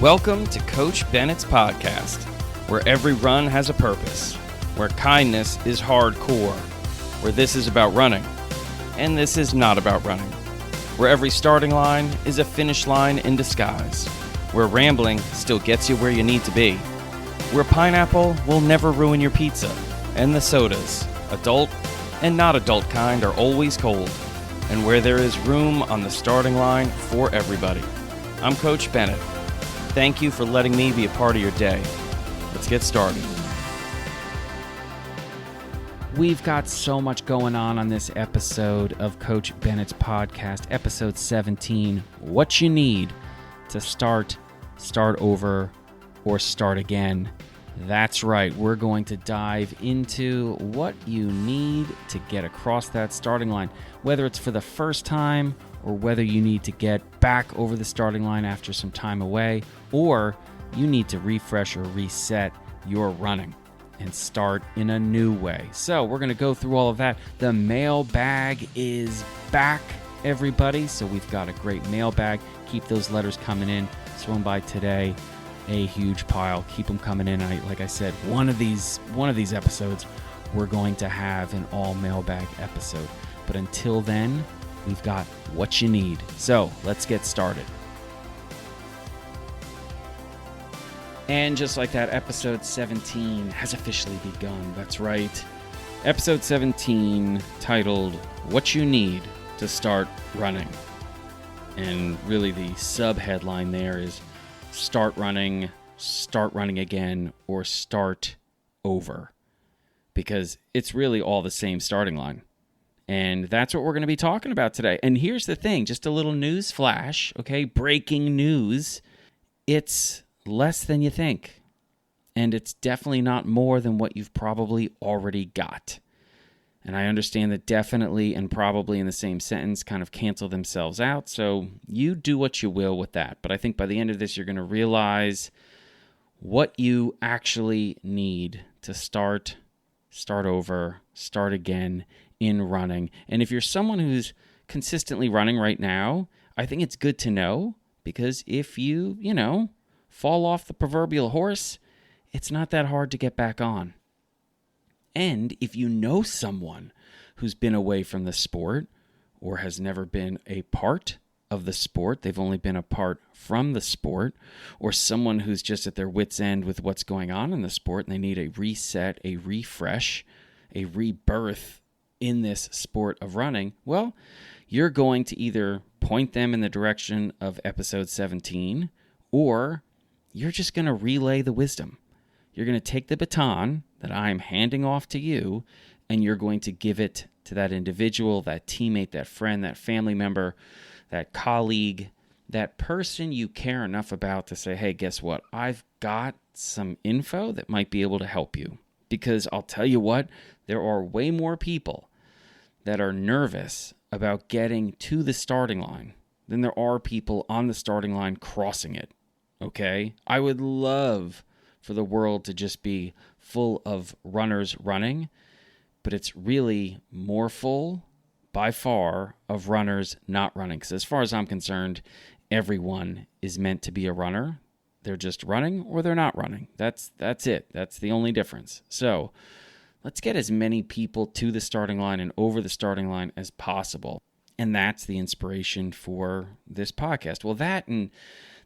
Welcome to Coach Bennett's podcast, where every run has a purpose, where kindness is hardcore, where this is about running, and this is not about running, where every starting line is a finish line in disguise, where rambling still gets you where you need to be, where pineapple will never ruin your pizza, and the sodas, adult and not adult kind, are always cold, and where there is room on the starting line for everybody. I'm Coach Bennett. Thank you for letting me be a part of your day. Let's get started. We've got so much going on this episode of Coach Bennett's podcast, episode 17, What You Need to Start Over, or Start Again. That's right, we're going to dive into what you need to get across that starting line, whether it's for the first time or whether you need to get back over the starting line after some time away, or you need to refresh or reset your running and start in a new way. So we're going to go through all of that. The mailbag is back, everybody. So we've got a great mailbag. Keep those letters coming in. Swing by today. A huge pile. Keep them coming in. Like I said, one of these episodes, we're going to have an all mailbag episode. But until then, we've got what you need. So let's get started. And just like that, episode 17 has officially begun. That's right. Episode 17, titled What You Need to Start Running. And really the sub-headline there is start running again, or start over. Because it's really all the same starting line. And that's what we're going to be talking about today. And here's the thing, just a little news flash, okay? Breaking news. It's less than you think. And it's definitely not more than what you've probably already got. And I understand that definitely and probably in the same sentence kind of cancel themselves out. So you do what you will with that. But I think by the end of this, you're going to realize what you actually need to start over, start again in running. And if you're someone who's consistently running right now, I think it's good to know, because if you fall off the proverbial horse, it's not that hard to get back on. And if you know someone who's been away from the sport or has never been a part of the sport, they've only been apart from the sport, or someone who's just at their wits' end with what's going on in the sport and they need a reset, a refresh, a rebirth in this sport of running, well, you're going to either point them in the direction of episode 17, or you're just going to relay the wisdom. You're going to take the baton that I'm handing off to you, and you're going to give it to that individual, that teammate, that friend, that family member, that colleague, that person you care enough about to say, hey, guess what? I've got some info that might be able to help you. Because I'll tell you what, there are way more people that are nervous about getting to the starting line than there are people on the starting line crossing it, okay? I would love for the world to just be full of runners running, but it's really more full, by far, of runners not running. Because as far as I'm concerned, everyone is meant to be a runner. They're just running or they're not running. That's it. That's the only difference. So let's get as many people to the starting line and over the starting line as possible. And that's the inspiration for this podcast. Well, that, and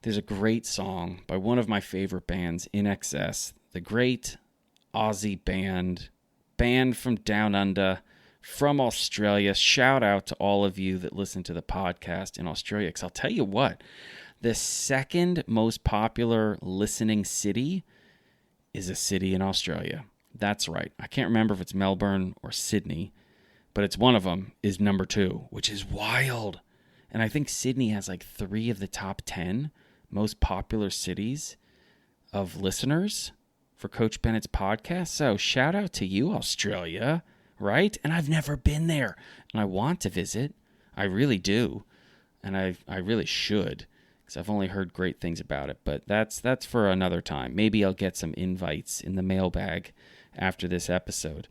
there's a great song by one of my favorite bands, In Excess, the great Aussie band from down under, from Australia. Shout out to all of you that listen to the podcast in Australia, because I'll tell you what, the second most popular listening city is a city in Australia. That's right. I can't remember if it's Melbourne or Sydney, but it's one of them is number 2, which is wild. And I think Sydney has like 3 of the top 10 most popular cities of listeners for Coach Bennett's podcast. So shout out to you, Australia, right? And I've never been there, and I want to visit. I really do. And I really should, because I've only heard great things about it. But that's for another time. Maybe I'll get some invites in the mailbag after this episode.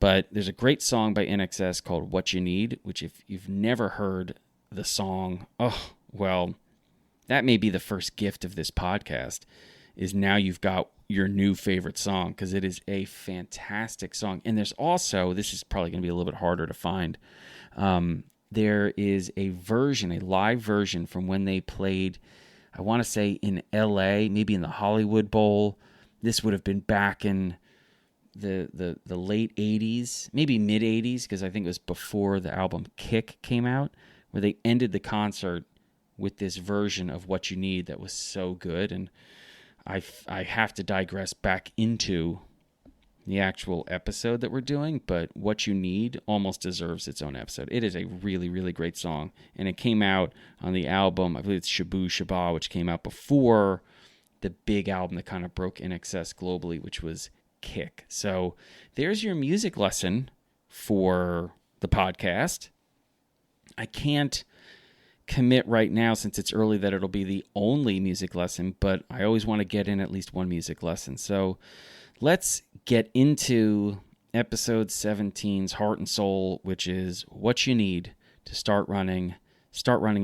But there's a great song by NXS called What You Need, which if you've never heard the song, oh, well, That may be the first gift of this podcast, is now you've got your new favorite song, because it is a fantastic song. And there's also, this is probably going to be a little bit harder to find, there is a live version from when they played, I want to say in LA, maybe in the Hollywood Bowl. This would have been back in the late 80s, maybe mid 80s, because I think it was before the album Kick came out, where they ended the concert with this version of What You Need that was so good. And I have to digress back into the actual episode that we're doing, but What You Need almost deserves its own episode. It is a really, really great song, and it came out on the album, I believe it's Shabu Shaba, which came out before the big album that kind of broke INXS globally, which was Kick. So there's your music lesson for the podcast. I can't commit right now, since it's early, that it'll be the only music lesson, but I always want to get in at least one music lesson. So let's get into episode 17's heart and soul, which is what you need to start running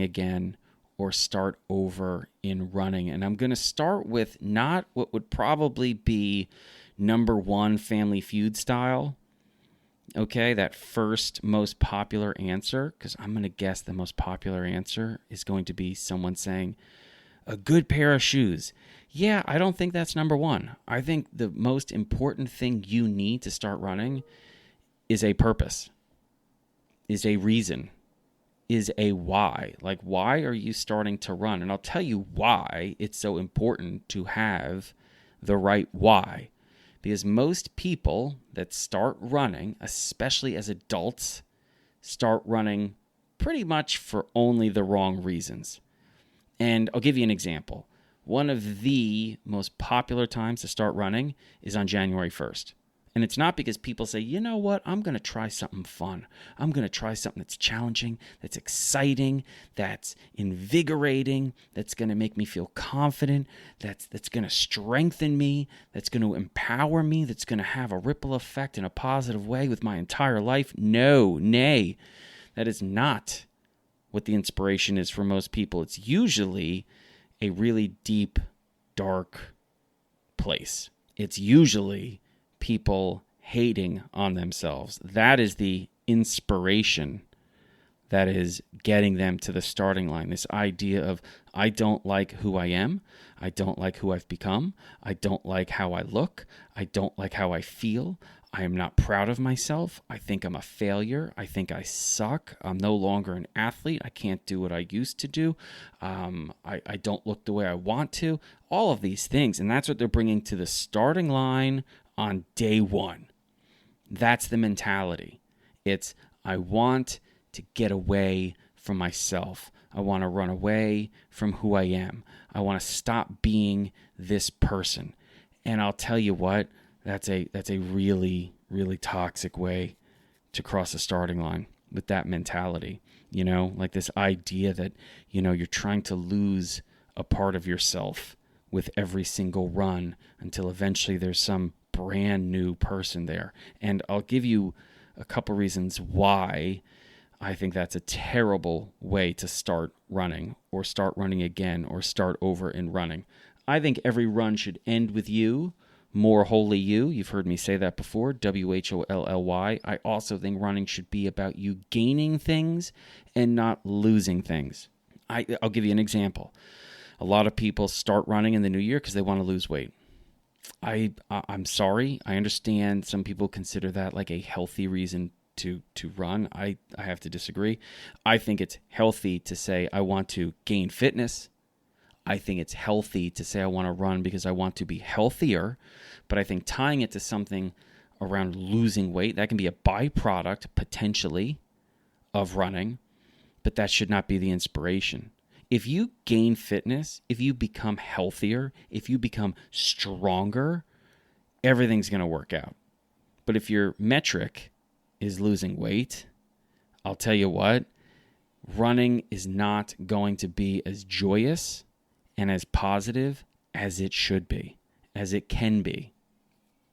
again, or start over in running. And I'm going to start with not what would probably be number one Family Feud style. Okay, that first most popular answer, because I'm going to guess the most popular answer is going to be someone saying, a good pair of shoes. Yeah, I don't think that's number one. I think the most important thing you need to start running is a purpose, is a reason, is a why. Like, why are you starting to run? And I'll tell you why it's so important to have the right why. Because most people that start running, especially as adults, start running pretty much for only the wrong reasons. And I'll give you an example. One of the most popular times to start running is on January 1st. And it's not because people say, you know what, I'm going to try something fun. I'm going to try something that's challenging, that's exciting, that's invigorating, that's going to make me feel confident, that's going to strengthen me, that's going to empower me, that's going to have a ripple effect in a positive way with my entire life. No, nay, that is not what the inspiration is for most people. It's usually a really deep, dark place. It's usually people hating on themselves. That is the inspiration that is getting them to the starting line. This idea of, I don't like who I am. I don't like who I've become. I don't like how I look. I don't like how I feel. I am not proud of myself. I think I'm a failure. I think I suck. I'm no longer an athlete. I can't do what I used to do. I don't look the way I want to. All of these things. And that's what they're bringing to the starting line on day one. That's the mentality. It's, I want to get away from myself. I want to run away from who I am. I want to stop being this person. And I'll tell you what, that's a really, really toxic way to cross the starting line with that mentality. You know, like this idea that, you know, you're trying to lose a part of yourself with every single run until eventually there's some brand new person there. And I'll give you a couple reasons why I think that's a terrible way to start running, or start running again, or start over in running. I think every run should end with you, more wholly you. You've heard me say that before, WHOLLY. I also think running should be about you gaining things and not losing things. I'll give you an example. A lot of people start running in the new year because they want to lose weight. I'm sorry. I understand some people consider that like a healthy reason to run. I have to disagree. I think it's healthy to say I want to gain fitness. I think it's healthy to say I want to run because I want to be healthier. But I think tying it to something around losing weight, that can be a byproduct potentially of running, but that should not be the inspiration. If you gain fitness, if you become healthier, if you become stronger, everything's going to work out. But if your metric is losing weight, I'll tell you what, running is not going to be as joyous and as positive as it should be, as it can be.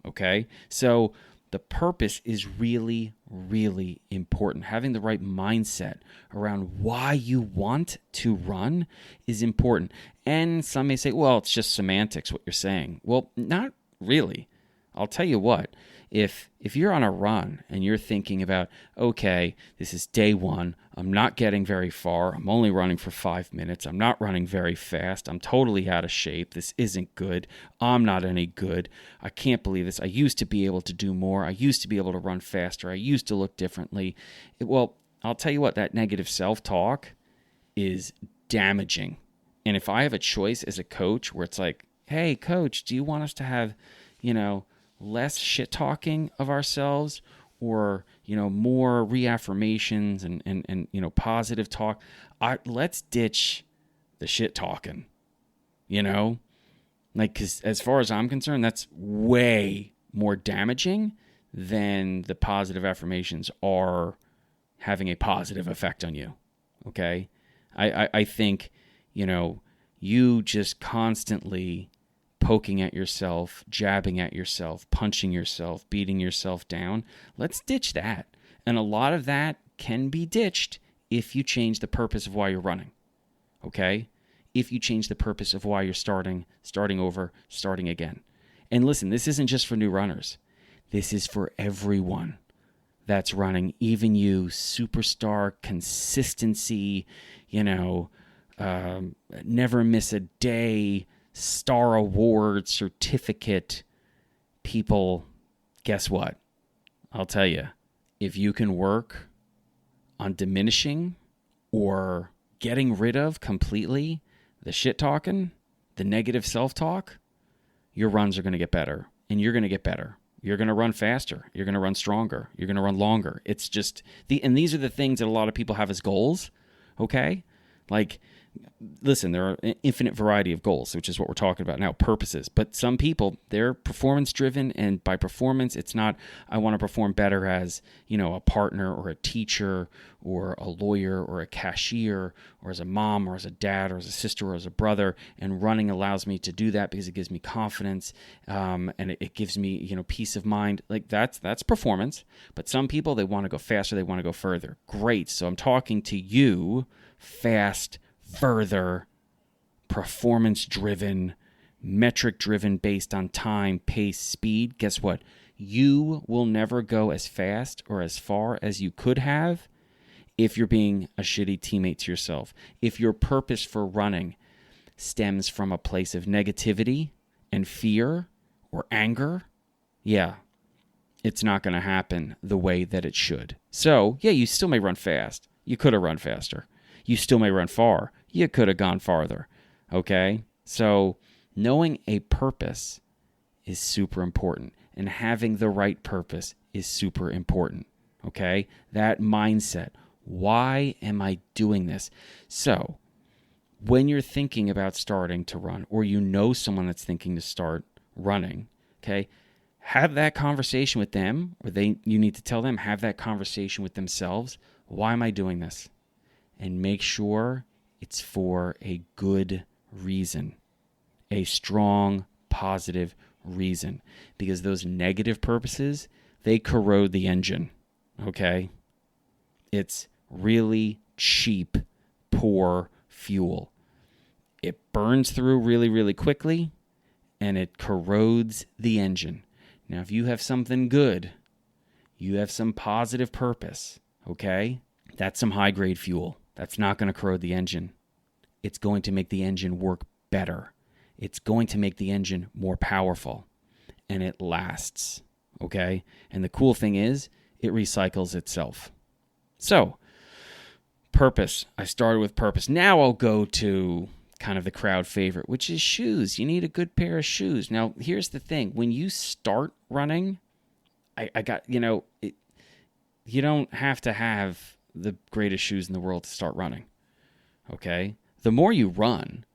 Okay? So The purpose is really, really important. Having the right mindset around why you want to run is important. And some may say, well, it's just semantics, what you're saying. Well, not really. I'll tell you what, if you're on a run and you're thinking about, okay, this is day one, I'm not getting very far, I'm only running for 5 minutes, I'm not running very fast, I'm totally out of shape, this isn't good, I'm not any good, I can't believe this, I used to be able to do more, I used to be able to run faster, I used to look differently. Well, I'll tell you what, that negative self-talk is damaging. And if I have a choice as a coach where it's like, hey, coach, do you want us to have, less shit talking of ourselves, or more reaffirmations and positive talk? Let's ditch the shit talking, because as far as I'm concerned, that's way more damaging than the positive affirmations are having a positive effect on you. Okay, I think you just constantly poking at yourself, jabbing at yourself, punching yourself, beating yourself down. Let's ditch that. And a lot of that can be ditched if you change the purpose of why you're running. Okay? If you change the purpose of why you're starting over, starting again. And listen, this isn't just for new runners. This is for everyone that's running, even you, superstar, consistency, never miss a day, Star Award certificate people. Guess what? I'll tell you, if you can work on diminishing or getting rid of completely the shit talking, the negative self-talk, your runs are going to get better, and you're going to get better. You're going to run faster. You're going to run stronger. You're going to run longer. It's just and these are the things that a lot of people have as goals. Okay? Like, listen, there are an infinite variety of goals, which is what we're talking about now, purposes. But some people, they're performance-driven, and by performance, it's not, I want to perform better as, a partner or a teacher or a lawyer or a cashier or as a mom or as a dad or as a sister or as a brother, and running allows me to do that because it gives me confidence, and it gives me, peace of mind. Like, that's performance. But some people, they want to go faster, they want to go further. Great. So I'm talking to you, fast, further, performance-driven, metric-driven, based on time, pace, speed. Guess what? You will never go as fast or as far as you could have if you're being a shitty teammate to yourself. If your purpose for running stems from a place of negativity and fear or anger, yeah, it's not going to happen the way that it should. So, yeah, you still may run fast. You could have run faster. You still may run far. You could have gone farther, okay? So knowing a purpose is super important, and having the right purpose is super important, okay? That mindset. Why am I doing this? So when you're thinking about starting to run, or someone that's thinking to start running, okay, have that conversation with them, or you need to tell them, have that conversation with themselves. Why am I doing this? And make sure it's for a good reason, a strong, positive reason, because those negative purposes, they corrode the engine, okay? It's really cheap, poor fuel. It burns through really, really quickly, and it corrodes the engine. Now, if you have something good, you have some positive purpose, okay? That's some high-grade fuel. That's not going to corrode the engine. It's going to make the engine work better. It's going to make the engine more powerful. And it lasts, okay? And the cool thing is, it recycles itself. So, purpose. I started with purpose. Now I'll go to kind of the crowd favorite, which is shoes. You need a good pair of shoes. Now, here's the thing. When you start running, you don't have to have the greatest shoes in the world to start running, okay? The more you run,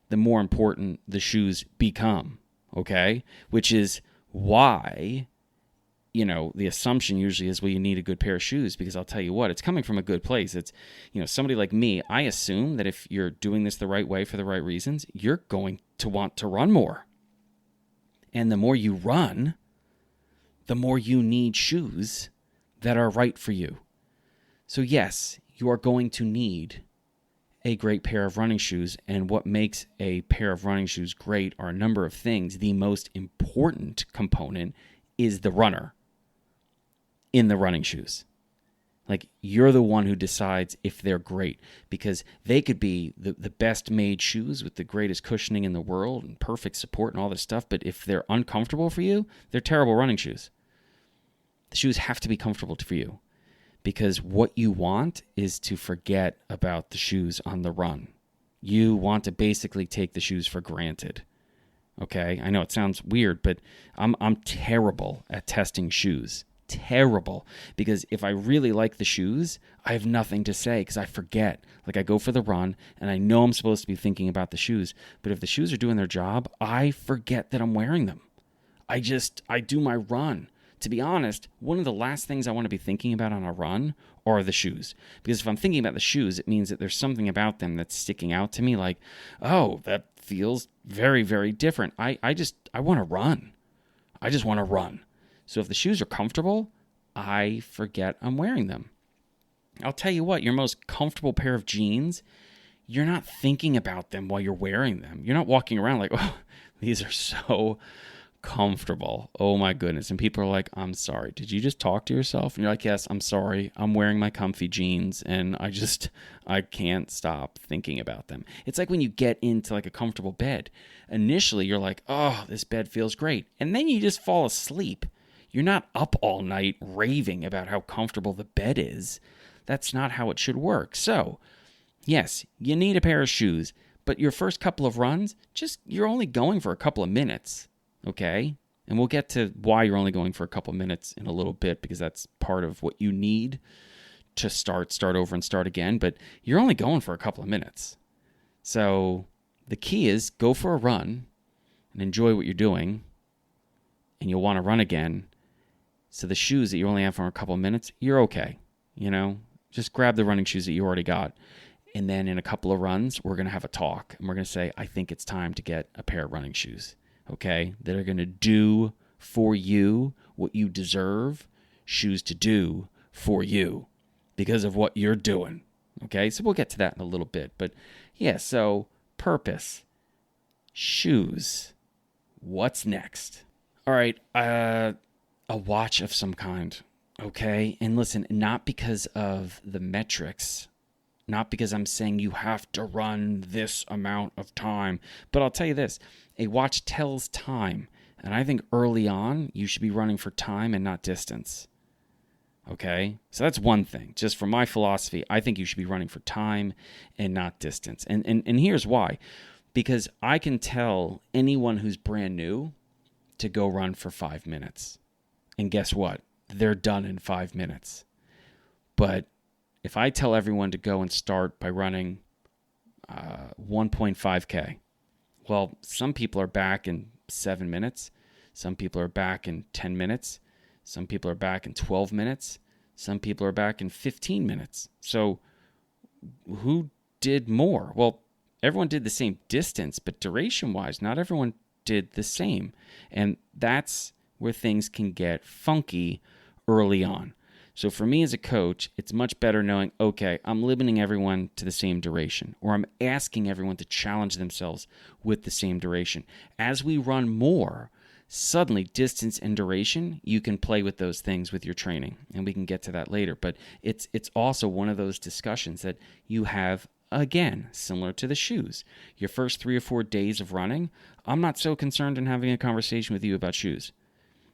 the more important the shoes become, okay? Which is why, the assumption usually is, well, you need a good pair of shoes, because I'll tell you what, it's coming from a good place. It's, somebody like me, I assume that if you're doing this the right way for the right reasons, you're going to want to run more. And the more you run, the more you need shoes that are right for you. So yes, you are going to need a great pair of running shoes, and what makes a pair of running shoes great are a number of things. The most important component is the runner in the running shoes. Like, you're the one who decides if they're great, because they could be the best made shoes with the greatest cushioning in the world and perfect support and all this stuff, but if they're uncomfortable for you, they're terrible running shoes. The shoes have to be comfortable for you, because what you want is to forget about the shoes on the run. You want to basically take the shoes for granted. Okay? I know it sounds weird, but I'm terrible at testing shoes. Terrible. Because if I really like the shoes, I have nothing to say because I forget. Like, I go for the run and I know I'm supposed to be thinking about the shoes, but if the shoes are doing their job, I forget that I'm wearing them. I do my run. To be honest, one of the last things I want to be thinking about on a run are the shoes. Because if I'm thinking about the shoes, it means that there's something about them that's sticking out to me, like, oh, that feels very, very different. I want to run. I just want to run. So if the shoes are comfortable, I forget I'm wearing them. I'll tell you what, your most comfortable pair of jeans, you're not thinking about them while you're wearing them. You're not walking around like, oh, these are so comfortable. Oh my goodness. And people are like, I'm sorry, did you just talk to yourself? And you're like, yes, I'm sorry. I'm wearing my comfy jeans and I can't stop thinking about them. It's like when you get into like a comfortable bed. Initially, you're like, oh, this bed feels great. And then you just fall asleep. You're not up all night raving about how comfortable the bed is. That's not how it should work. So, yes, you need a pair of shoes, but your first couple of runs, you're only going for a couple of minutes, okay? And we'll get to why you're only going for a couple of minutes in a little bit, because that's part of what you need to start over and start again, but you're only going for a couple of minutes. So, the key is go for a run and enjoy what you're doing, and you'll want to run again. So the shoes that you only have for a couple of minutes, you're okay. Just grab the running shoes that you already got. And then in a couple of runs, we're going to have a talk. And we're going to say, I think it's time to get a pair of running shoes, okay? That are going to do for you what you deserve shoes to do for you because of what you're doing, okay? So we'll get to that in a little bit. But yeah, so purpose, shoes, what's next? All right, a watch of some kind, okay? And listen, not because of the metrics, not because I'm saying you have to run this amount of time, but I'll tell you this, a watch tells time, and I think early on, you should be running for time and not distance, okay? So that's one thing. Just from my philosophy, I think you should be running for time and not distance, and here's why. Because I can tell anyone who's brand new to go run for 5 minutes. And guess what? They're done in 5 minutes. But if I tell everyone to go and start by running 1.5K, well, some people are back in 7 minutes. Some people are back in 10 minutes. Some people are back in 12 minutes. Some people are back in 15 minutes. So who did more? Well, everyone did the same distance, but duration-wise, not everyone did the same. And that's where things can get funky early on. So for me as a coach, it's much better knowing, okay, I'm limiting everyone to the same duration, or I'm asking everyone to challenge themselves with the same duration. As we run more, suddenly distance and duration, you can play with those things with your training, and we can get to that later. But it's also one of those discussions that you have, again, similar to the shoes. Your first 3 or 4 days of running, I'm not so concerned in having a conversation with you about shoes.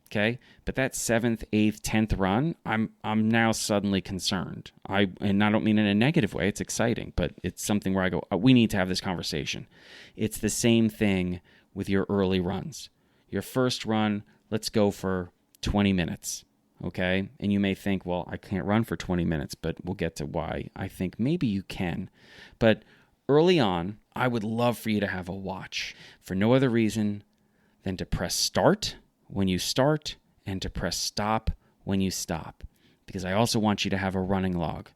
Okay, but that 7th, 8th, 10th run, I'm now suddenly concerned. And I don't mean in a negative way. It's exciting, but it's something where I go, we need to have this conversation. It's the same thing with your early runs. Your first run, let's go for 20 minutes. Okay, and you may think, well, I can't run for 20 minutes, but we'll get to why I think maybe you can. But early on, I would love for you to have a watch for no other reason than to press start when you start and to press stop when you stop. Because I also want you to have a running log,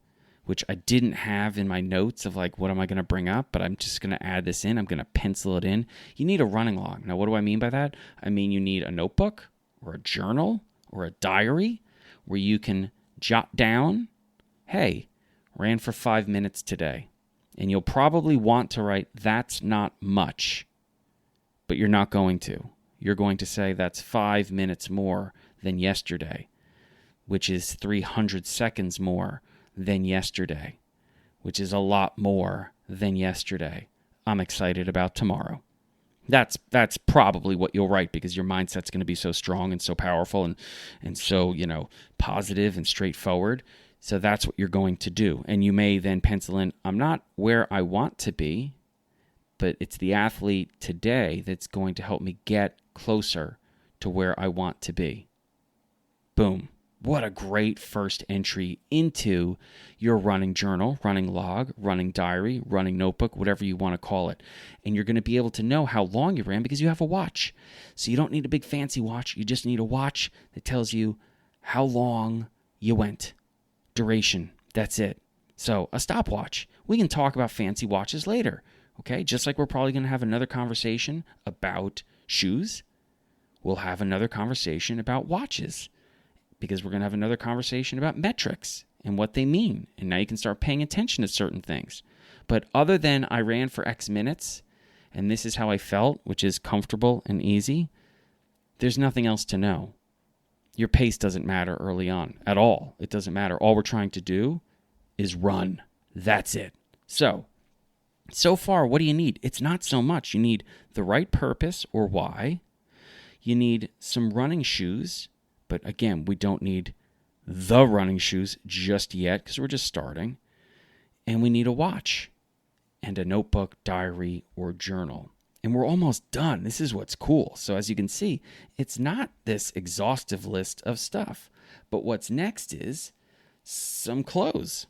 which I didn't have in my notes of like, what am I going to bring up? But I'm just going to add this in. I'm going to pencil it in. You need a running log. Now, what do I mean by that? I mean, you need a notebook or a journal or a diary where you can jot down, hey, ran for 5 minutes today. And you'll probably want to write, that's not much, but you're not going to. You're going to say that's 5 minutes more than yesterday, which is 300 seconds more than yesterday, which is a lot more than yesterday. I'm excited about tomorrow. That's probably what you'll write, because your mindset's going to be so strong and so powerful and so, positive and straightforward. So that's what you're going to do. And you may then pencil in, I'm not where I want to be, but it's the athlete today that's going to help me get closer to where I want to be. Boom. What a great first entry into your running journal, running log, running diary, running notebook, whatever you want to call it. And you're going to be able to know how long you ran because you have a watch. So you don't need a big fancy watch. You just need a watch that tells you how long you went. Duration. That's it. So a stopwatch. We can talk about fancy watches later. Okay? Just like we're probably going to have another conversation about shoes, we'll have another conversation about watches, because we're going to have another conversation about metrics and what they mean. And now you can start paying attention to certain things. But other than I ran for X minutes, and this is how I felt, which is comfortable and easy, there's nothing else to know. Your pace doesn't matter early on at all. It doesn't matter. All we're trying to do is run. That's it. So far, what do you need? It's not so much. You need the right purpose or why. You need some running shoes. But again, we don't need the running shoes just yet because we're just starting. And we need a watch and a notebook, diary, or journal. And we're almost done. This is what's cool. So as you can see, it's not this exhaustive list of stuff. But what's next is some clothes.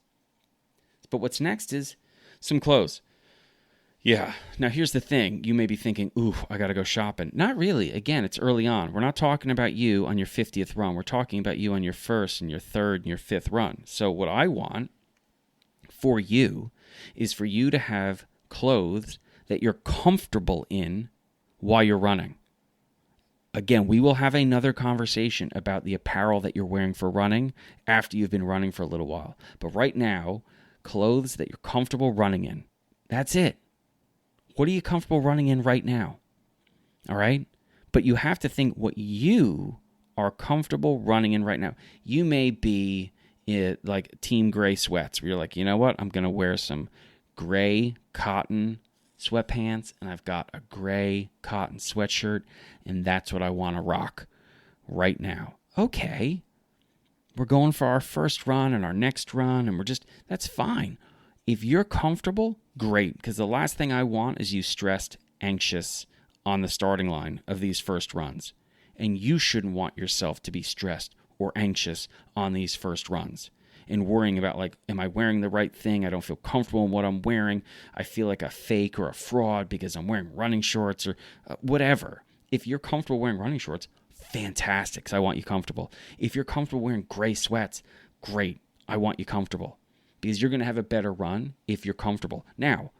Yeah. Now, here's the thing. You may be thinking, ooh, I got to go shopping. Not really. Again, it's early on. We're not talking about you on your 50th run. We're talking about you on your first and your third and your fifth run. So what I want for you is for you to have clothes that you're comfortable in while you're running. Again, we will have another conversation about the apparel that you're wearing for running after you've been running for a little while. But right now, clothes that you're comfortable running in. That's it. What are you comfortable running in right now? All right? But you have to think what you are comfortable running in right now. You may be like team gray sweats, where you're like, you know what? I'm going to wear some gray cotton sweatpants, and I've got a gray cotton sweatshirt, and that's what I want to rock right now. Okay. We're going for our first run and our next run, and that's fine. If you're comfortable, great, because the last thing I want is you stressed, anxious on the starting line of these first runs. And you shouldn't want yourself to be stressed or anxious on these first runs and worrying about, like, am I wearing the right thing? I don't feel comfortable in what I'm wearing. I feel like a fake or a fraud because I'm wearing running shorts or whatever. If you're comfortable wearing running shorts, fantastic, because I want you comfortable. If you're comfortable wearing gray sweats, great, I want you comfortable. Because you're going to have a better run if you're comfortable. Now,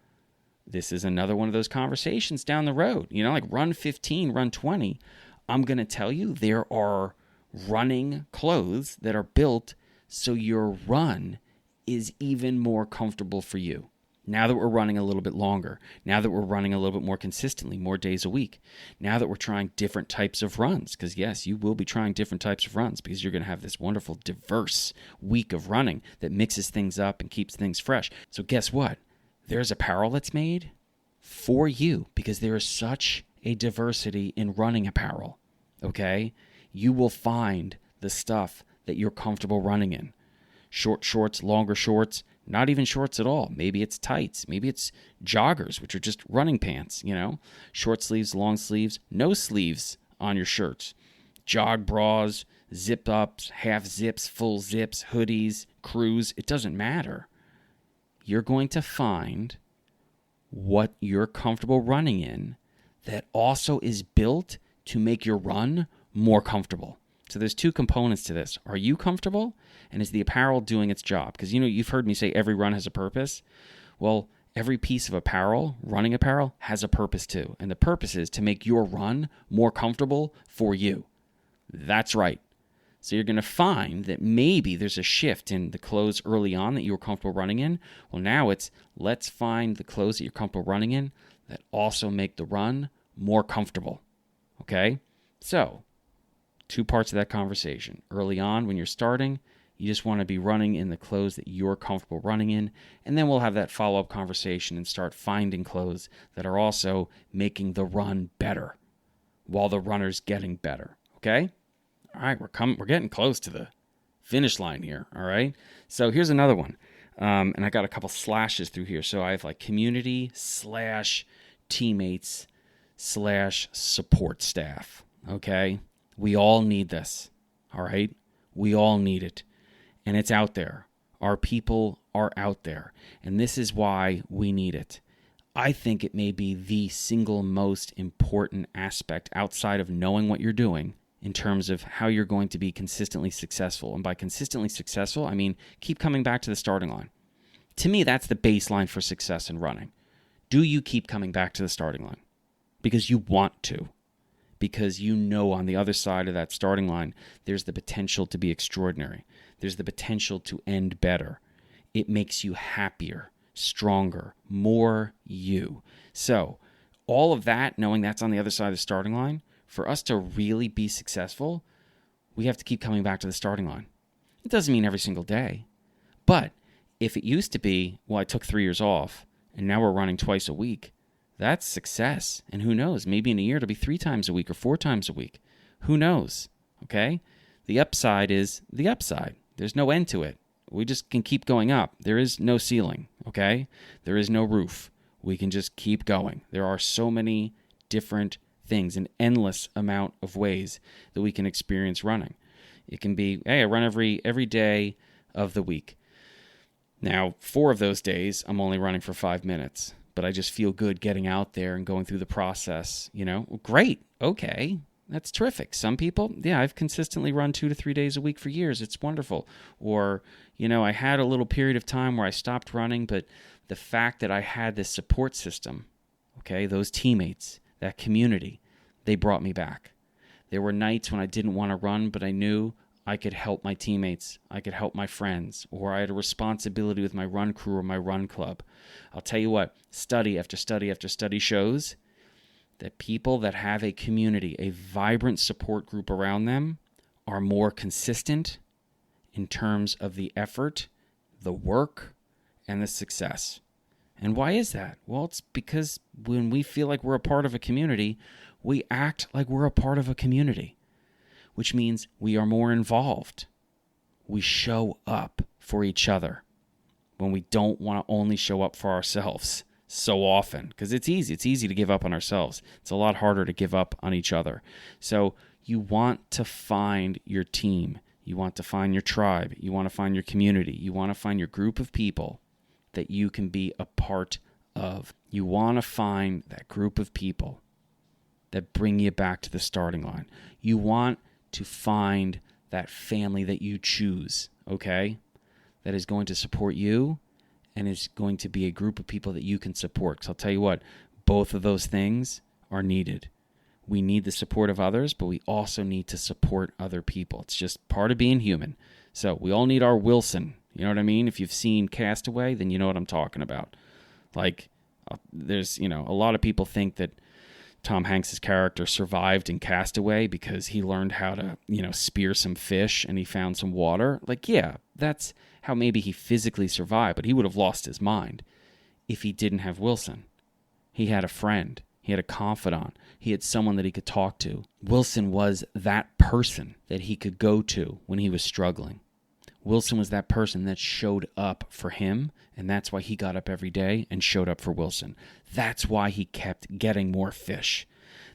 this is another one of those conversations down the road. Like run 15, run 20. I'm going to tell you there are running clothes that are built so your run is even more comfortable for you. Now that we're running a little bit longer, now that we're running a little bit more consistently, more days a week, now that we're trying different types of runs, because yes, you will be trying different types of runs because you're going to have this wonderful, diverse week of running that mixes things up and keeps things fresh. So guess what? There's apparel that's made for you because there is such a diversity in running apparel, okay? You will find the stuff that you're comfortable running in. Short shorts, longer shorts, not even shorts at all. Maybe it's tights. Maybe it's joggers, which are just running pants, Short sleeves, long sleeves, no sleeves on your shirts. Jog bras, zip ups, half zips, full zips, hoodies, crews. It doesn't matter. You're going to find what you're comfortable running in that also is built to make your run more comfortable. So there's two components to this. Are you comfortable? And is the apparel doing its job? Because, you've heard me say every run has a purpose. Well, every piece of apparel, running apparel, has a purpose too. And the purpose is to make your run more comfortable for you. That's right. So you're going to find that maybe there's a shift in the clothes early on that you were comfortable running in. Well, now it's let's find the clothes that you're comfortable running in that also make the run more comfortable. Okay? So, two parts of that conversation. Early on, when you're starting, you just want to be running in the clothes that you're comfortable running in, and then we'll have that follow-up conversation and start finding clothes that are also making the run better while the runner's getting better. Okay? All right, we're getting close to the finish line here. All right? So here's another one. And I got a couple slashes through here. So I have like community / teammates / support staff. Okay? We all need this. All right? We all need it. And it's out there. Our people are out there. And this is why we need it. I think it may be the single most important aspect outside of knowing what you're doing in terms of how you're going to be consistently successful. And by consistently successful, I mean keep coming back to the starting line. To me, that's the baseline for success in running. Do you keep coming back to the starting line? Because you want to. Because you know on the other side of that starting line, there's the potential to be extraordinary. There's the potential to end better. It makes you happier, stronger, more you. So all of that, knowing that's on the other side of the starting line, for us to really be successful, we have to keep coming back to the starting line. It doesn't mean every single day. But if it used to be, well, I took 3 years off, and now we're running twice a week, that's success. And who knows, maybe in a year it'll be 3 times a week or 4 times a week. Who knows, okay? The upside is the upside. There's no end to it. We just can keep going up. There is no ceiling, okay? There is no roof. We can just keep going. There are so many different things, an endless amount of ways that we can experience running. It can be, hey, I run every day of the week. Now, 4 of those days, I'm only running for 5 minutes, but I just feel good getting out there and going through the process, Well, great, okay, that's terrific. Some people, I've consistently run 2 to 3 days a week for years. It's wonderful. Or, I had a little period of time where I stopped running, but the fact that I had this support system, okay, those teammates, that community, they brought me back. There were nights when I didn't want to run, but I knew I could help my teammates, I could help my friends, or I had a responsibility with my run crew or my run club. I'll tell you what, study after study after study shows that people that have a community, a vibrant support group around them, are more consistent in terms of the effort, the work, and the success. And why is that? Well, it's because when we feel like we're a part of a community, we act like we're a part of a community, which means we are more involved. We show up for each other when we don't want to only show up for ourselves so often, because it's easy. It's easy to give up on ourselves. It's a lot harder to give up on each other. So you want to find your team. You want to find your tribe. You want to find your community. You want to find your group of people that you can be a part of. You want to find that group of people that bring you back to the starting line. You want to find that family that you choose, okay, that is going to support you and is going to be a group of people that you can support. Because I'll tell you what, both of those things are needed. We need the support of others, but we also need to support other people. It's just part of being human. So we all need our Wilson. You know what I mean? If you've seen Castaway, then you know what I'm talking about. Like, there's, a lot of people think that Tom Hanks' character survived in Castaway because he learned how to, spear some fish and he found some water. Like, yeah, that's how maybe he physically survived, but he would have lost his mind if he didn't have Wilson. He had a friend. He had a confidant. He had someone that he could talk to. Wilson was that person that he could go to when he was struggling. Wilson was that person that showed up for him, and that's why he got up every day and showed up for Wilson. That's why he kept getting more fish.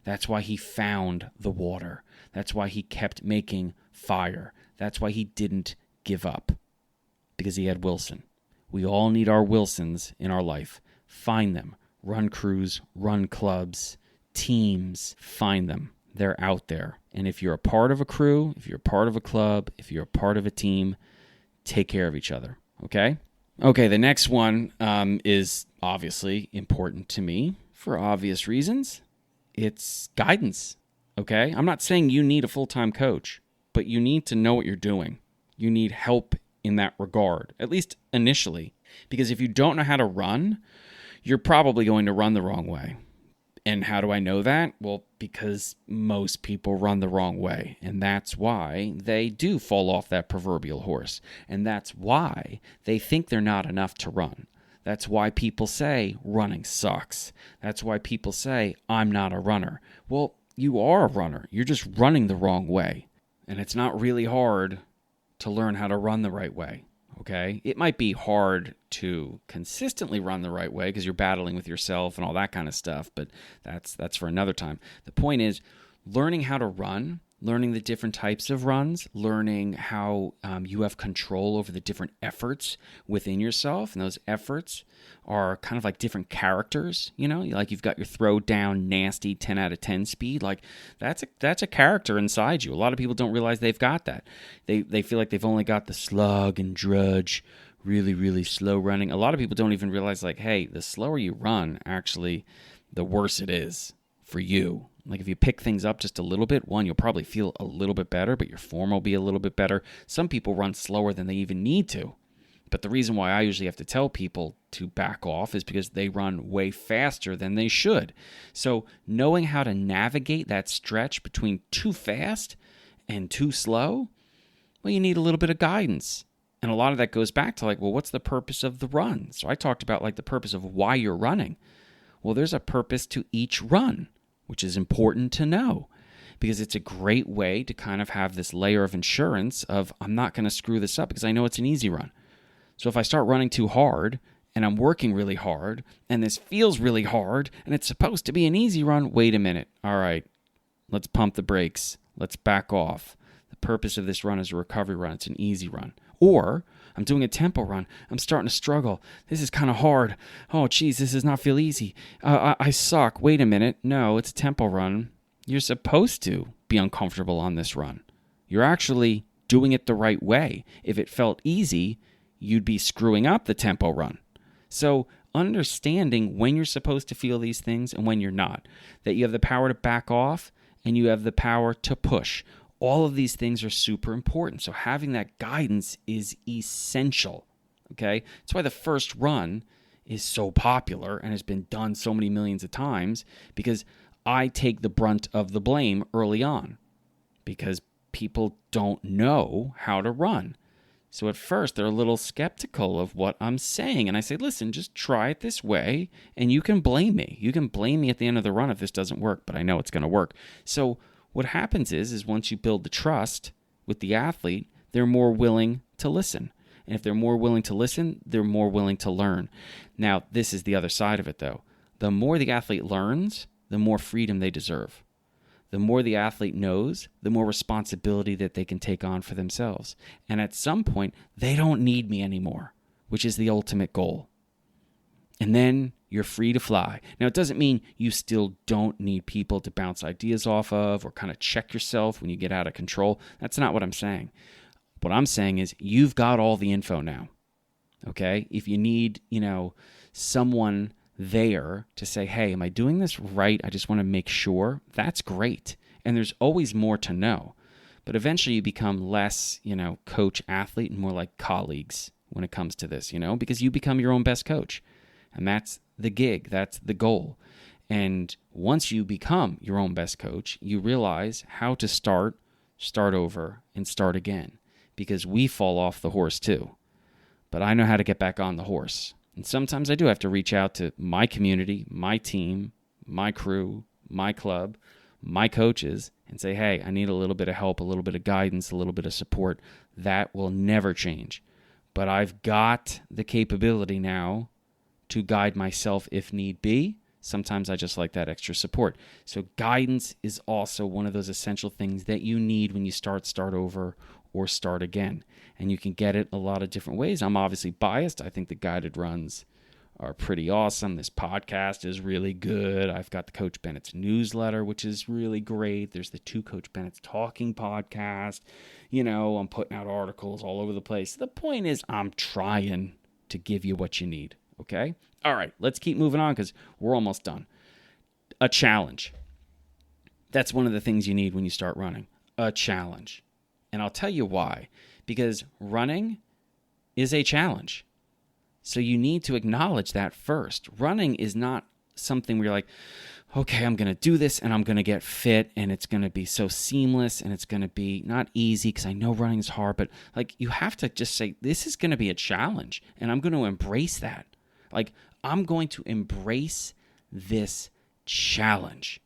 That's why he found the water. That's why he kept making fire. That's why he didn't give up, because he had Wilson. We all need our Wilsons in our life. Find them. Run crews, run clubs, teams. Find them. They're out there. And if you're a part of a crew, if you're a part of a club, if you're a part of a team, take care of each other, okay? Okay, the next one is obviously important to me for obvious reasons. It's guidance, okay? I'm not saying you need a full-time coach, but you need to know what you're doing. You need help in that regard, at least initially, because if you don't know how to run, you're probably going to run the wrong way. And how do I know that? Well, because most people run the wrong way, and that's why they do fall off that proverbial horse, and that's why they think they're not enough to run. That's why people say running sucks. That's why people say I'm not a runner. Well, you are a runner. You're just running the wrong way, and it's not really hard to learn how to run the right way. Okay, it might be hard to consistently run the right way because you're battling with yourself and all that kind of stuff, but that's for another time. The point is learning how to run, learning the different types of runs, learning how you have control over the different efforts within yourself, and those efforts are kind of like different characters, like you've got your throw down nasty 10 out of 10 speed. Like that's a character inside you. A lot of people don't realize they've got that. They feel like they've only got the slug and drudge, really, really slow running. A lot of people don't even realize, like, hey, the slower you run, actually, the worse it is for you. Like if you pick things up just a little bit, one, you'll probably feel a little bit better, but your form will be a little bit better. Some people run slower than they even need to. But the reason why I usually have to tell people to back off is because they run way faster than they should. So knowing how to navigate that stretch between too fast and too slow, well, you need a little bit of guidance. And a lot of that goes back to like, well, what's the purpose of the run? So I talked about like the purpose of why you're running. Well, there's a purpose to each run, which is important to know because it's a great way to kind of have this layer of insurance of I'm not going to screw this up because I know it's an easy run. So if I start running too hard and I'm working really hard and this feels really hard and it's supposed to be an easy run, wait a minute. All right, let's pump the brakes. Let's back off. The purpose of this run is a recovery run. It's an easy run. Or I'm doing a tempo run. I'm starting to struggle. This is kind of hard. Oh, geez, this does not feel easy. I suck. Wait a minute. No, it's a tempo run. You're supposed to be uncomfortable on this run. You're actually doing it the right way. If it felt easy, you'd be screwing up the tempo run. So understanding when you're supposed to feel these things and when you're not, that you have the power to back off and you have the power to push. All of these things are super important. So having that guidance is essential, okay? That's why the first run is so popular and has been done so many millions of times because I take the brunt of the blame early on because people don't know how to run. So at first, they're a little skeptical of what I'm saying. And I say, listen, just try it this way, and you can blame me. You can blame me at the end of the run if this doesn't work, but I know it's going to work. So what happens is once you build the trust with the athlete, they're more willing to listen. And if they're more willing to listen, they're more willing to learn. Now, this is the other side of it, though. The more the athlete learns, the more freedom they deserve. The more the athlete knows, the more responsibility that they can take on for themselves. And at some point, they don't need me anymore, which is the ultimate goal. And then you're free to fly. Now, it doesn't mean you still don't need people to bounce ideas off of or kind of check yourself when you get out of control. That's not what I'm saying. What I'm saying is you've got all the info now, okay? If you need, someone there to say, hey, am I doing this right? I just want to make sure. That's great. And there's always more to know. But eventually you become less, coach athlete and more like colleagues when it comes to this, because you become your own best coach. And that's the gig. That's the goal. And once you become your own best coach, you realize how to start over, and start again. Because we fall off the horse too. But I know how to get back on the horse. And sometimes I do have to reach out to my community, my team, my crew, my club, my coaches, and say, hey, I need a little bit of help, a little bit of guidance, a little bit of support. That will never change. But I've got the capability now to guide myself if need be. Sometimes I just like that extra support. So guidance is also one of those essential things that you need when you start over, or start again. And you can get it a lot of different ways. I'm obviously biased. I think the guided runs are pretty awesome. This podcast is really good. I've got the Coach Bennett's newsletter, which is really great. There's the 2 Coach Bennett's Talking podcast. I'm putting out articles all over the place. The point is I'm trying to give you what you need, okay? All right, let's keep moving on because we're almost done. A challenge. That's one of the things you need when you start running. A challenge. And I'll tell you why. Because running is a challenge. So you need to acknowledge that first. Running is not something where you're like, okay, I'm going to do this and I'm going to get fit and it's going to be so seamless and it's going to be not easy because I know running is hard, but like you have to just say, this is going to be a challenge and I'm going to embrace that. Like I'm going to embrace this challenge,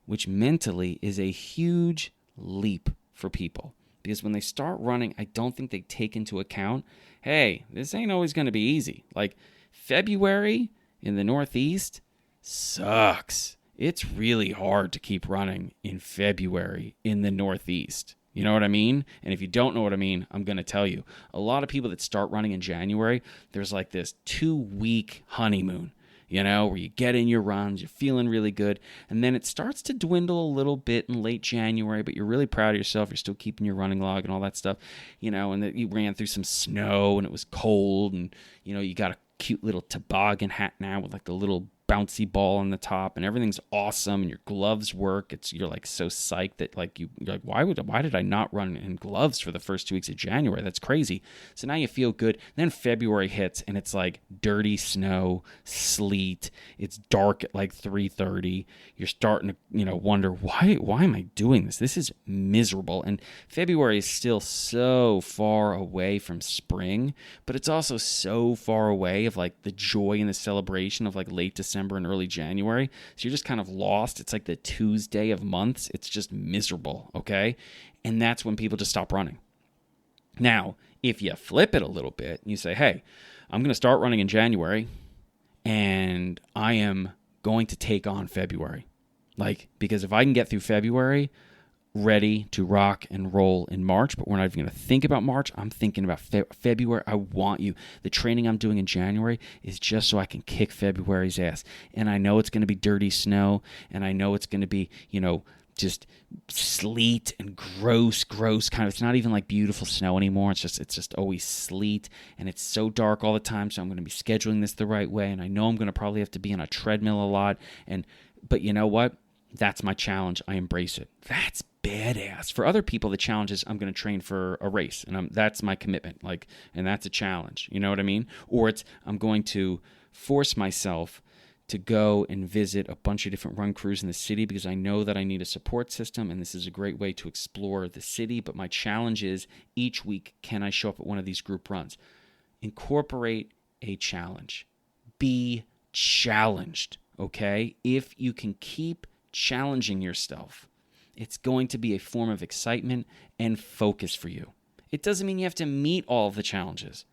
which mentally is a huge leap for people. Because when they start running, I don't think they take into account, hey, this ain't always going to be easy. Like February in the Northeast sucks. It's really hard to keep running in February in the Northeast. You know what I mean? And if you don't know what I mean, I'm going to tell you. A lot of people that start running in January, there's like this 2-week honeymoon, you know, where you get in your runs, you're feeling really good, and then it starts to dwindle a little bit in late January, but you're really proud of yourself. You're still keeping your running log and all that stuff, you know, and that you ran through some snow and it was cold and, you know, you got a cute little toboggan hat now with like the little bouncy ball on the top and everything's awesome and your gloves work. You're like so psyched that like you're like, why did I not run in gloves for the first 2 weeks of January? That's crazy. So now you feel good. Then February hits and it's like dirty snow, sleet. It's dark at like 3:30. You're starting to, you know, wonder why am I doing this? This is miserable. And February is still so far away from spring, but it's also so far away of like the joy and the celebration of like late December and early January. So you're just kind of lost. It's like the Tuesday of months. It's just miserable, okay? And that's when people just stop running. Now, if you flip it a little bit and you say, hey, I'm going to start running in January and I am going to take on February. Like, because if I can get through February, ready to rock and roll in March, but we're not even going to think about March. I'm thinking about February. I want you. The training I'm doing in January is just so I can kick February's ass. And I know it's going to be dirty snow, and I know it's going to be, you know, just sleet and gross kind of. It's not even like beautiful snow anymore. It's just always sleet, and it's so dark all the time. So I'm going to be scheduling this the right way, and I know I'm going to probably have to be on a treadmill a lot. But you know what? That's my challenge. I embrace it. That's badass. For other people, the challenge is I'm going to train for a race, and that's my commitment. Like, and that's a challenge. You know what I mean? Or it's I'm going to force myself to go and visit a bunch of different run crews in the city because I know that I need a support system, and this is a great way to explore the city. But my challenge is each week, can I show up at one of these group runs? Incorporate a challenge. Be challenged, okay? If you can keep challenging yourself, it's going to be a form of excitement and focus for you. It doesn't mean you have to meet all of the challenges,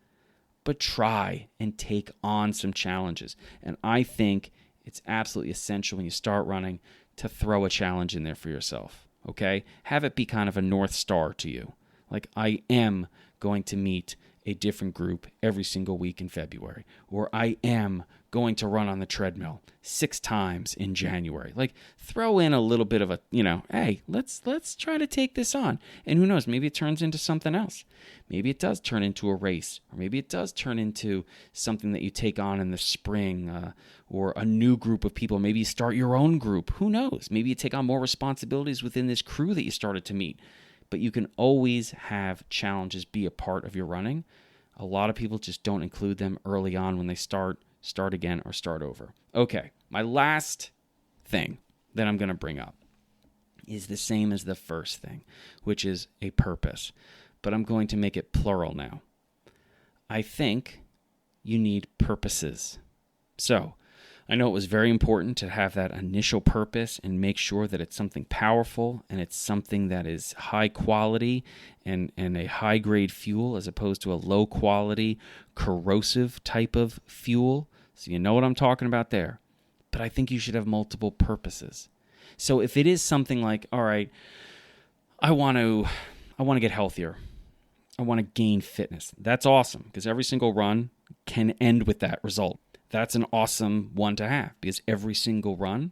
but try and take on some challenges. And I think it's absolutely essential when you start running to throw a challenge in there for yourself, okay? Have it be kind of a North Star to you. Like, I am going to meet a different group every single week in February, or I am going to run on the treadmill 6 times in January. Like, throw in a little bit of a, you know, hey, let's try to take this on. And who knows, maybe it turns into something else. Maybe it does turn into a race, or maybe it does turn into something that you take on in the spring, or a new group of people. Maybe you start your own group. Who knows? Maybe you take on more responsibilities within this crew that you started to meet. But you can always have challenges be a part of your running. A lot of people just don't include them early on when they start again, or start over. Okay, my last thing that I'm going to bring up is the same as the first thing, which is a purpose. But I'm going to make it plural now. I think you need purposes. So, I know it was very important to have that initial purpose and make sure that it's something powerful and it's something that is high quality and a high grade fuel as opposed to a low quality corrosive type of fuel. So you know what I'm talking about there. But I think you should have multiple purposes. So if it is something like, all right, I want to get healthier. I want to gain fitness. That's awesome because every single run can end with that result. That's an awesome one to have because every single run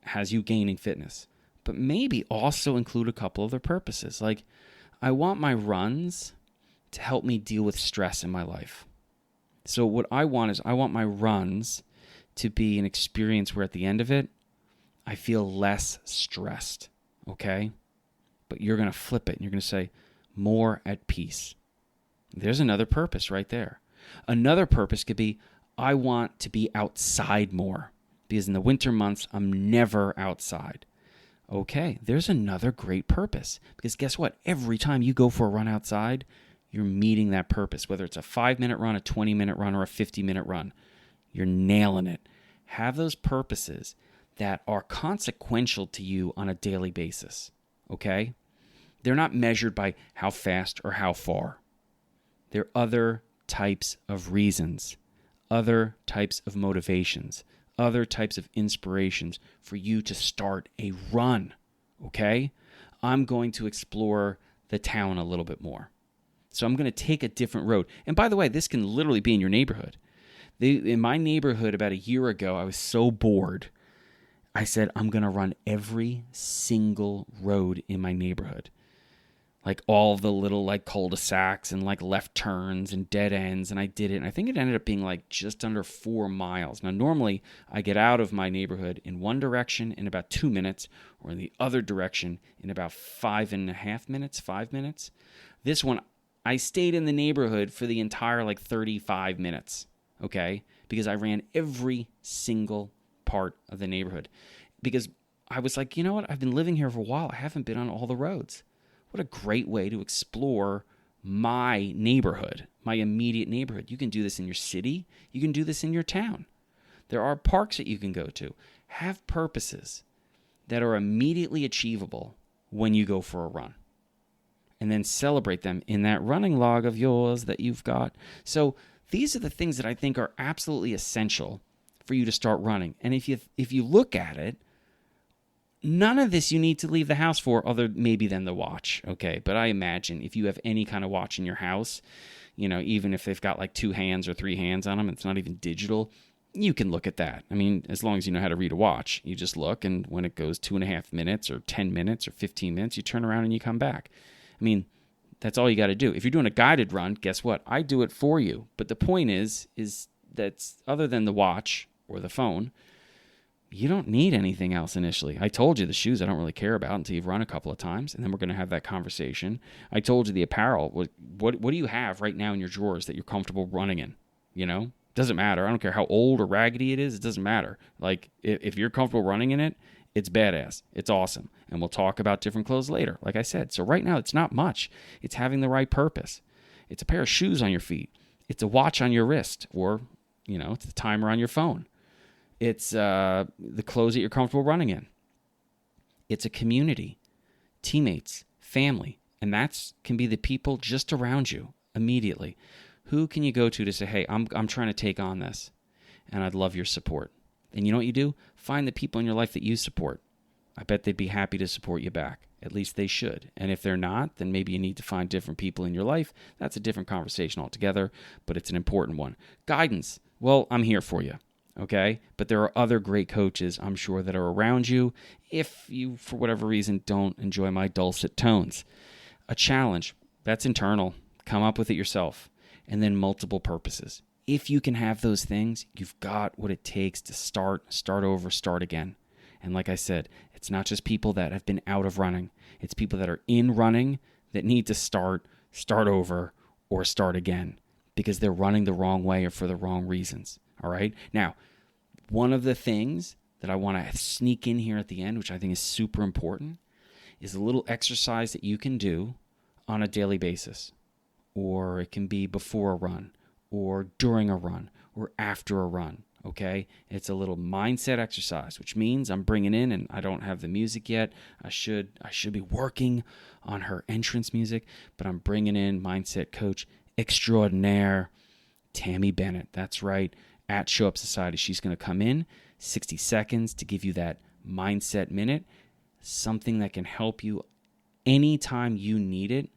has you gaining fitness. But maybe also include a couple other purposes. Like, I want my runs to help me deal with stress in my life. So what I want is I want my runs to be an experience where at the end of it, I feel less stressed, okay? But you're going to flip it and you're going to say, more at peace. There's another purpose right there. Another purpose could be, I want to be outside more because in the winter months, I'm never outside. Okay, there's another great purpose because guess what? Every time you go for a run outside, you're meeting that purpose, whether it's a 5-minute run, a 20-minute run, or a 50-minute run. You're nailing it. Have those purposes that are consequential to you on a daily basis, okay? They're not measured by how fast or how far. They're other types of reasons, other types of motivations, other types of inspirations for you to start a run, okay? I'm going to explore the town a little bit more. So I'm going to take a different road. And by the way, this can literally be in your neighborhood. In my neighborhood about a year ago, I was so bored. I said, I'm going to run every single road in my neighborhood. Like all the little like cul-de-sacs and like left turns and dead ends. And I did it. And I think it ended up being like just under 4 miles. Now, normally I get out of my neighborhood in one direction in about 2 minutes or in the other direction in about 5.5 minutes, 5 minutes. This one, I stayed in the neighborhood for the entire like 35 minutes, okay? Because I ran every single part of the neighborhood. Because I was like, you know what? I've been living here for a while. I haven't been on all the roads. What a great way to explore my neighborhood, my immediate neighborhood. You can do this in your city. You can do this in your town. There are parks that you can go to. Have purposes that are immediately achievable when you go for a run. And then celebrate them in that running log of yours that you've got. So these are the things that I think are absolutely essential for you to start running. And if you look at it, none of this you need to leave the house for other maybe than the watch, okay? But I imagine if you have any kind of watch in your house, you know, even if they've got like 2 hands or 3 hands on them, it's not even digital, you can look at that. I mean, as long as you know how to read a watch, you just look, and when it goes 2.5 minutes or 10 minutes or 15 minutes, you turn around and you come back. I mean, that's all you got to do. If you're doing a guided run, guess what? I do it for you. But the point is that other than the watch or the phone, you don't need anything else initially. I told you the shoes I don't really care about until you've run a couple of times, and then we're going to have that conversation. I told you the apparel. What do you have right now in your drawers that you're comfortable running in? You know? Doesn't matter. I don't care how old or raggedy it is. It doesn't matter. Like, if you're comfortable running in it, it's badass. It's awesome. And we'll talk about different clothes later, like I said. So right now, it's not much. It's having the right purpose. It's a pair of shoes on your feet. It's a watch on your wrist, or, you know, it's the timer on your phone. It's the clothes that you're comfortable running in. It's a community, teammates, family, and that can be the people just around you immediately. Who can you go to say, hey, I'm trying to take on this, and I'd love your support. And you know what you do? Find the people in your life that you support. I bet they'd be happy to support you back. At least they should. And if they're not, then maybe you need to find different people in your life. That's a different conversation altogether, but it's an important one. Guidance. Well, I'm here for you. Okay? But there are other great coaches, I'm sure, that are around you if you, for whatever reason, don't enjoy my dulcet tones. A challenge. That's internal. Come up with it yourself. And then multiple purposes. If you can have those things, you've got what it takes to start over, start again. And like I said, it's not just people that have been out of running. It's people that are in running that need to start over, or start again because they're running the wrong way or for the wrong reasons. All right? Now, one of the things that I want to sneak in here at the end, which I think is super important, is a little exercise that you can do on a daily basis. Or it can be before a run, or during a run, or after a run, okay? It's a little mindset exercise, which means I'm bringing in, and I don't have the music yet. I should be working on her entrance music, but I'm bringing in mindset coach extraordinaire, Tammie Bennett. That's right, at Show Up Society. She's going to come in 60 seconds to give you that mindset minute, something that can help you anytime you need it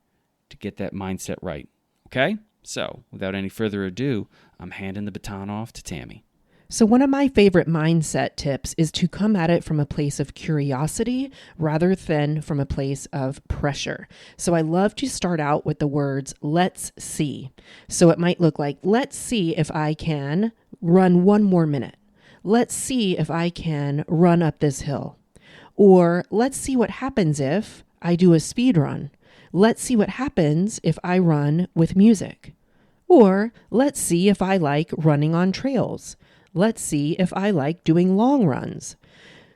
to get that mindset right. Okay? So, without any further ado, I'm handing the baton off to Tammie. So one of my favorite mindset tips is to come at it from a place of curiosity rather than from a place of pressure. So I love to start out with the words, let's see. So it might look like, let's see if I can run 1 more minute. Let's see if I can run up this hill. Or let's see what happens if I do a speed run. let's see what happens if I run with music. Or let's see if I like running on trails. Let's see if I like doing long runs.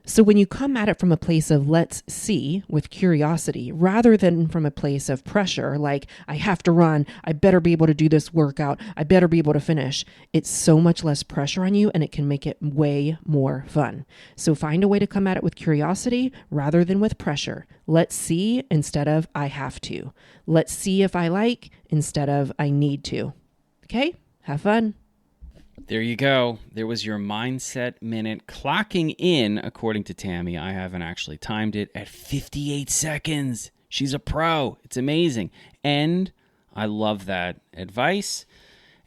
So when you come at it from a place of let's see with curiosity, rather than from a place of pressure, like I have to run, I better be able to do this workout, I better be able to finish, it's so much less pressure on you and it can make it way more fun. So find a way to come at it with curiosity rather than with pressure. Let's see instead of I have to. Let's see if I like instead of I need to. Okay? Have fun. There you go. There was your Mindset Minute, clocking in, according to Tammie. I haven't actually timed it, at 58 seconds. She's a pro. It's amazing. And I love that advice.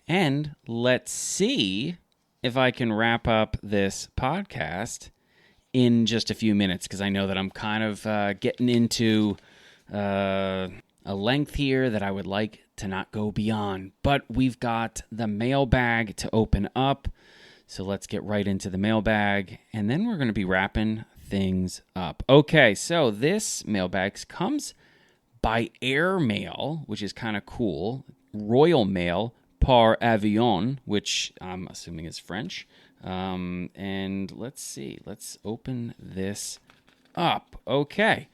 And let's see if I can wrap up this podcast in just a few minutes, because I know that I'm kind of getting into a length here that I would like to not go beyond. But we've got the mailbag to open up. So let's get right into the mailbag. And then we're going to be wrapping things up. Okay, so this mailbag comes by air mail, which is kind of cool. Royal Mail par avion, which I'm assuming is French. And let's see. Let's open this up. Okay.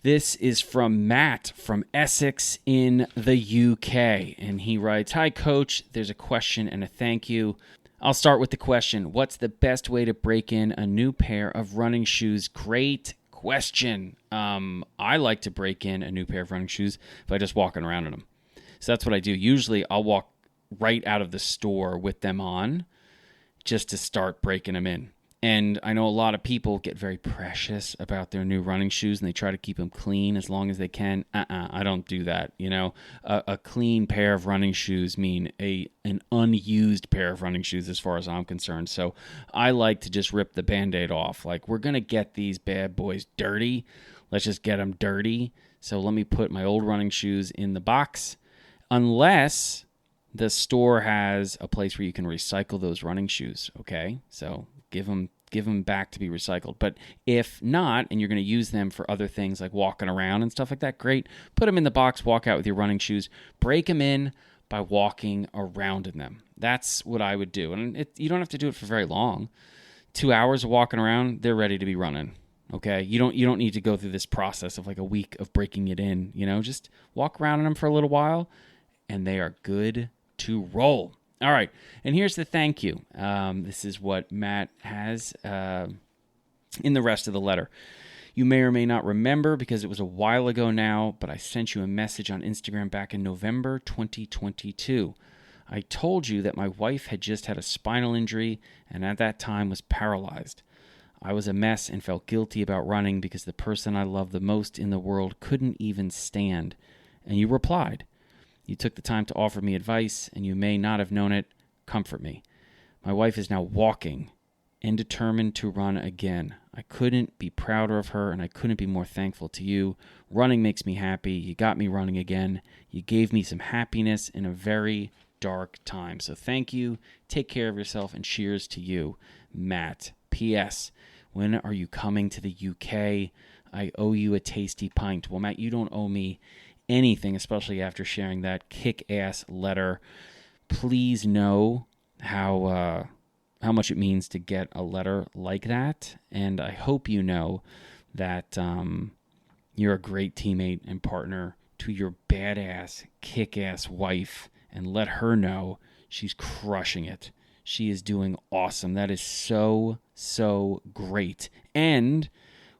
This is from Matt from Essex in the UK. And he writes, "Hi, Coach. There's a question and a thank you. I'll start with the question. What's the best way to break in a new pair of running shoes? Great question. I like to break in a new pair of running shoes by just walking around in them. So that's what I do. Usually I'll walk right out of the store with them on just to start breaking them in. And I know a lot of people get very precious about their new running shoes and they try to keep them clean as long as they can. I don't do that. You know, a clean pair of running shoes mean an unused pair of running shoes as far as I'm concerned. So I like to just rip the Band-Aid off. Like, we're going to get these bad boys dirty. Let's just get them dirty. So let me put my old running shoes in the box, unless the store has a place where you can recycle those running shoes. Okay, so give them back to be recycled. But if not, and you're going to use them for other things like walking around and stuff like that, great. Put them in the box, walk out with your running shoes, break them in by walking around in them. That's what I would do. And you don't have to do it for very long. 2 hours of walking around, they're ready to be running. Okay, you don't need to go through this process of like a week of breaking it in. You know, just walk around in them for a little while, and they are good to roll. All right, and here's the thank you. This is what Matt has in the rest of the letter. You may or may not remember because it was a while ago now, but I sent you a message on Instagram back in November 2022. I told you that my wife had just had a spinal injury and at that time was paralyzed. I was a mess and felt guilty about running because the person I love the most in the world couldn't even stand. And you replied. You took the time to offer me advice, and you may not have known it. Comfort me. My wife is now walking and determined to run again. I couldn't be prouder of her, and I couldn't be more thankful to you. Running makes me happy. You got me running again. You gave me some happiness in a very dark time. So thank you. Take care of yourself, and cheers to you, Matt. P.S. When are you coming to the UK? I owe you a tasty pint. Well, Matt, you don't owe me anything, especially after sharing that kick-ass letter. Please know how much it means to get a letter like that, and I hope you know that you're a great teammate and partner to your badass, kick-ass wife, and let her know she's crushing it. She is doing awesome. That is so, so great. And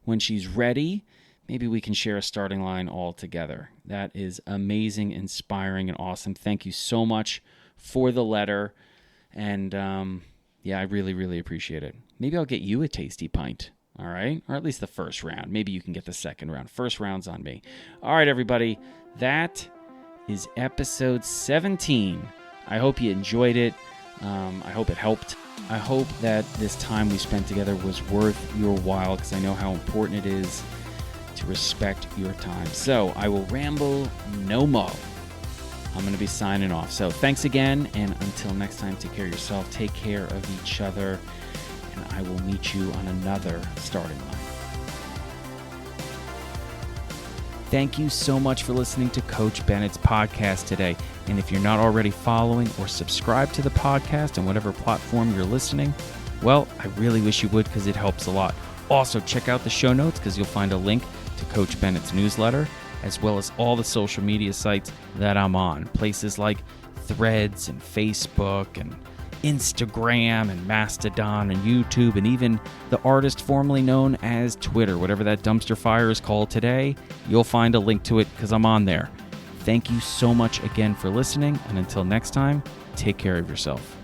when she's ready, maybe we can share a starting line all together. That is amazing, inspiring, and awesome. Thank you so much for the letter. And I really, really appreciate it. Maybe I'll get you a tasty pint, all right? Or at least the first round. Maybe you can get the second round. First round's on me. All right, everybody. That is episode 17. I hope you enjoyed it. I hope it helped. I hope that this time we spent together was worth your while, because I know how important it is to respect your time. So I will ramble no more. I'm going to be signing off. So thanks again, and until next time, take care of yourself, take care of each other, and I will meet you on another starting line. Thank you so much for listening to Coach Bennett's podcast today. And if you're not already following or subscribed to the podcast on whatever platform you're listening, well, I really wish you would because it helps a lot. Also, check out the show notes because you'll find a link to Coach Bennett's newsletter, as well as all the social media sites that I'm on. Places like Threads and Facebook and Instagram and Mastodon and YouTube, and even the artist formerly known as Twitter, whatever that dumpster fire is called today. You'll find a link to it because I'm on there. Thank you so much again for listening, and until next time, take care of yourself.